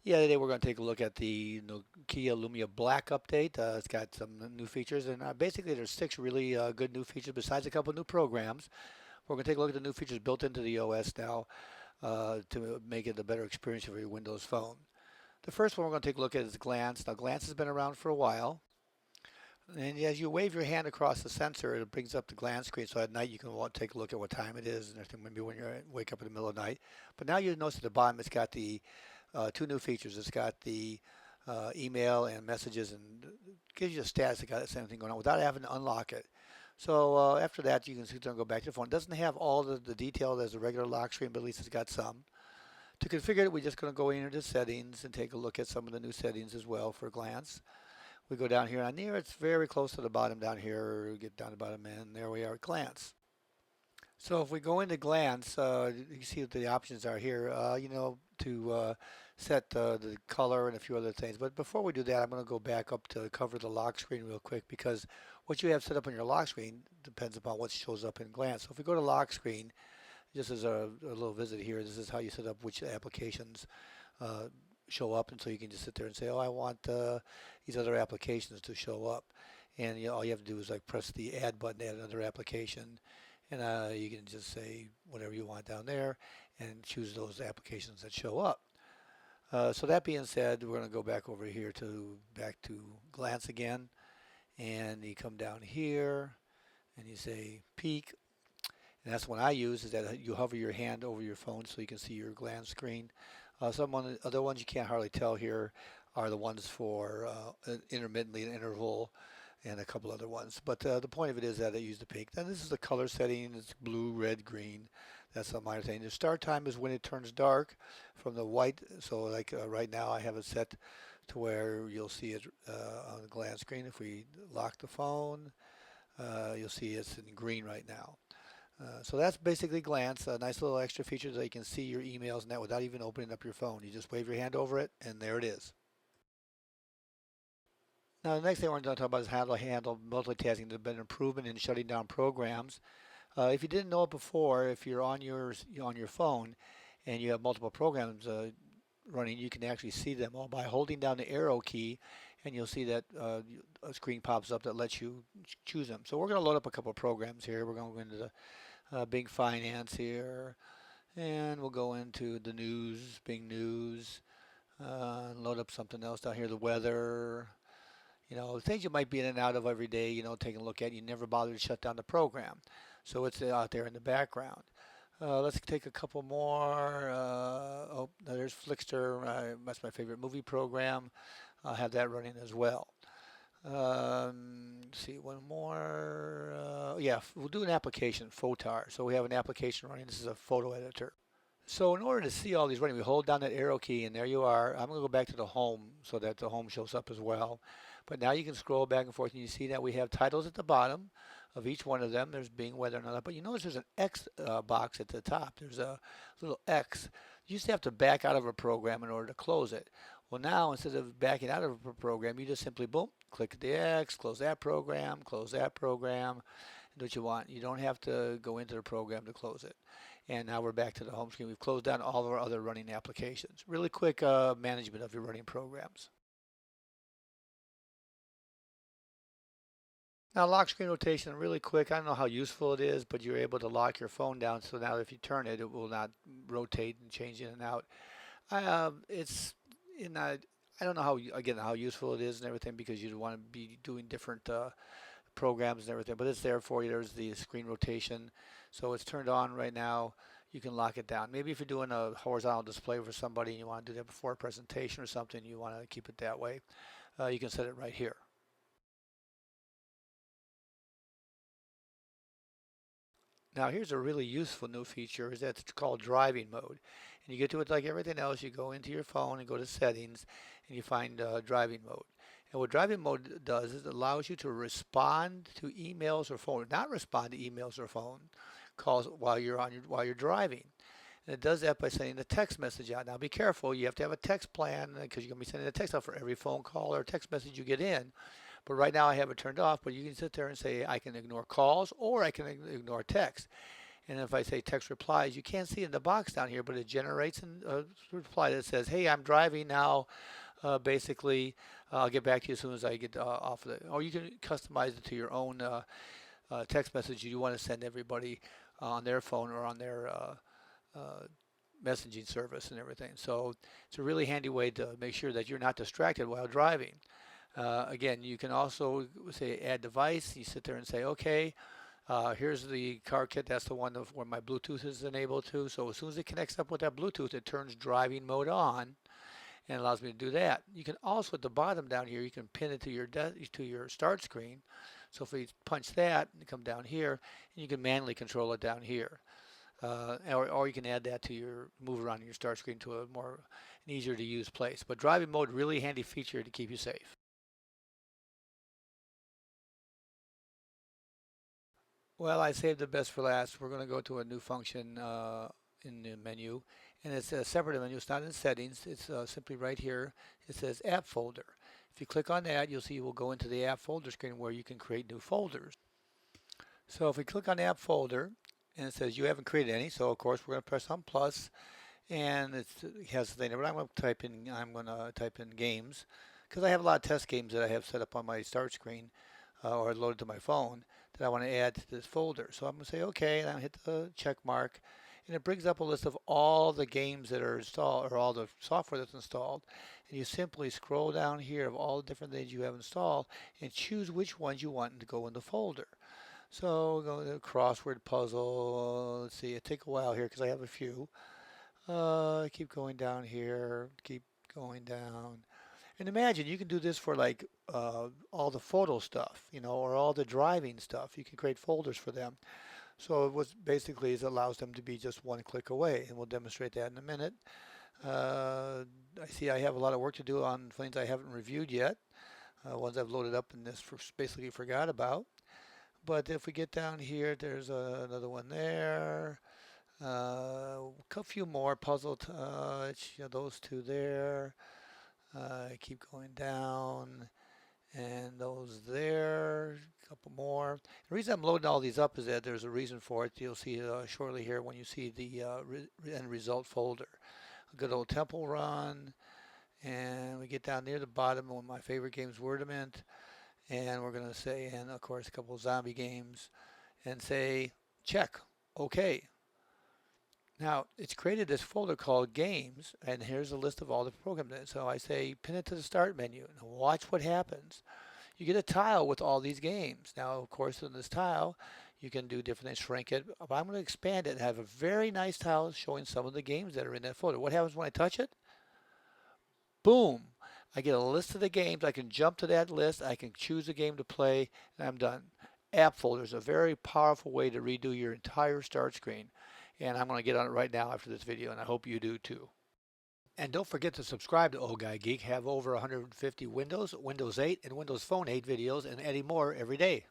Yeah, today we're going to take a look at the Nokia Lumia Black update. It's got some new features, and basically there's six really good new features besides a couple new programs. We're going to take a look at the new features built into the OS now to make it a better experience for your Windows phone. The first one we're going to take a look at is Glance. Now, Glance has been around for a while, and as you wave your hand across the sensor, it brings up the Glance screen. So at night you can take a look at what time it is and everything. Maybe when you wake up in the middle of the night. But now you notice at the bottom it's got the two new features. It's got the email and messages, and gives you a status. It got the same thing going on without having to unlock it. So after that, you can sit there and go back to the phone. It doesn't have all the detail as a regular lock screen, but at least it's got some. To configure it, we're just going to go into settings and take a look at some of the new settings as well for Glance. We go down here on near, it's very close to the bottom down here. We get down to the bottom, and there we are at Glance. So if we go into Glance, you see what the options are here, to set the color and a few other things. But before we do that, I'm going to go back up to cover the lock screen real quick, because what you have set up on your lock screen depends upon what shows up in Glance. So if we go to lock screen, just as a little visit here, this is how you set up which applications show up, and so you can just sit there and say, oh, I want these other applications to show up. And all you have to do is like press the add button, add another application, and you can just say whatever you want down there and choose those applications that show up. So that being said, we're going to go back over here back to Glance again, and you come down here and you say peek, and that's what I use, is that you hover your hand over your phone so you can see your Glance screen. Some other ones you can't hardly tell here are the ones for intermittently an interval, and a couple other ones. But the point of it is that I use the pink. Then this is the color setting. It's blue, red, green. That's a minor thing. The start time is when it turns dark from the white. So like right now I have it set to where you'll see it on the Glance screen. If we lock the phone, you'll see it's in green right now. So that's basically Glance, a nice little extra feature that you can see your emails and that without even opening up your phone. You just wave your hand over it, and there it is. Now, the next thing we're going to talk about is how to handle multitasking. There's been an improvement in shutting down programs. If you didn't know it before, if you're on your phone and you have multiple programs running, you can actually see them all by holding down the arrow key, and you'll see that a screen pops up that lets you choose them. So we're going to load up a couple of programs here. We're going to go into the Bing Finance here, and we'll go into the news, Bing News, load up something else down here, the weather. Things you might be in and out of every day, taking a look at. You never bother to shut down the program. So it's out there in the background. Let's take a couple more. Oh, there's Flickster. That's my favorite movie program. I'll have that running as well. See, one more. Yeah, we'll do an application, Photar. So we have an application running. This is a photo editor. So in order to see all these running, we hold down that arrow key, and there you are. I'm going to go back to the home so that the home shows up as well. But now you can scroll back and forth, and you see that we have titles at the bottom of each one of them. There's Bing, weather, and all that. But you notice there's an X box at the top. There's a little X. You used to have to back out of a program in order to close it. Well, now instead of backing out of a program, you just simply, boom, click the X, close that program, and do what you want. You don't have to go into the program to close it. And now we're back to the home screen. We've closed down all of our other running applications. Really quick management of your running programs. Now, lock screen rotation, really quick. I don't know how useful it is, but you're able to lock your phone down, so now if you turn it, it will not rotate and change in and out. It's in I don't know how useful it is and everything, because you want to be doing different programs and everything, but it's there for you. There's the screen rotation, so it's turned on right now. You can lock it down. Maybe if you're doing a horizontal display for somebody and you want to do that before a presentation or something, you want to keep it that way. You can set it right here. Now here's a really useful new feature, is that it's called driving mode. And you get to it like everything else. You go into your phone and go to settings, and you find driving mode. And what driving mode does is it allows you to respond to emails or phone, not respond to emails or phone calls while you're driving. And it does that by sending a text message out. Now be careful, you have to have a text plan, because you're going to be sending a text out for every phone call or text message you get in. But right now I have it turned off, but you can sit there and say I can ignore calls or I can ignore text. And if I say text replies, you can't see it in the box down here, but it generates a reply that says, hey, I'm driving now. Basically, I'll get back to you as soon as I get off of it. Or you can customize it to your own text message you want to send everybody on their phone or on their uh, messaging service and everything. So it's a really handy way to make sure that you're not distracted while driving. Again, you can also say add device. You sit there and say, okay, here's the car kit. That's the one where my Bluetooth is enabled to. So as soon as it connects up with that Bluetooth, it turns driving mode on and allows me to do that. You can also at the bottom down here, you can pin it to your start screen. So if we punch that and come down here, and you can manually control it down here. Or you can add that to your move around your start screen to a more an easier to use place. But driving mode, really handy feature to keep you safe. Well, I saved the best for last. We're going to go to a new function in the menu, and it's a separate menu. It's not in settings. It's simply right here. It says App Folder. If you click on that, you'll see you will go into the App Folder screen where you can create new folders. So if we click on App Folder, and it says you haven't created any, so of course we're going to press on plus, and it has the thing. But I'm going to type in games, because I have a lot of test games that I have set up on my start screen or loaded to my phone that I want to add to this folder. So I'm going to say OK, and I hit the check mark, and it brings up a list of all the games that are installed or all the software that's installed. And you simply scroll down here of all the different things you have installed and choose which ones you want to go in the folder. So go to crossword puzzle. Let's see, it take a while here because I have a few. Keep going down here. Keep going down. And imagine you can do this for like all the photo stuff, or all the driving stuff. You can create folders for them. So what basically is allows them to be just one click away, and we'll demonstrate that in a minute. I see I have a lot of work to do on things I haven't reviewed yet. Ones I've loaded up and this basically forgot about. But if we get down here, there's another one there. A few more puzzle touch, those two there. Keep going down, and those there, a couple more. The reason I'm loading all these up is that there's a reason for it. You'll see shortly here when you see the end result folder. A good old Temple Run, and we get down near the bottom. One of my favorite games, Wordament, and we're going to say, and of course, a couple of zombie games, and say check, OK. Now, it's created this folder called Games, and here's a list of all the programs. So I say pin it to the Start menu. Now watch what happens. You get a tile with all these games. Now, of course, in this tile, you can do different things, shrink it. But I'm going to expand it and have a very nice tile showing some of the games that are in that folder. What happens when I touch it? Boom! I get a list of the games. I can jump to that list. I can choose a game to play, and I'm done. App folder is a very powerful way to redo your entire start screen. And I'm going to get on it right now after this video, and I hope you do too. And don't forget to subscribe to Old Guy Geek. Have over 150 Windows, Windows 8, and Windows Phone 8 videos, and adding more every day.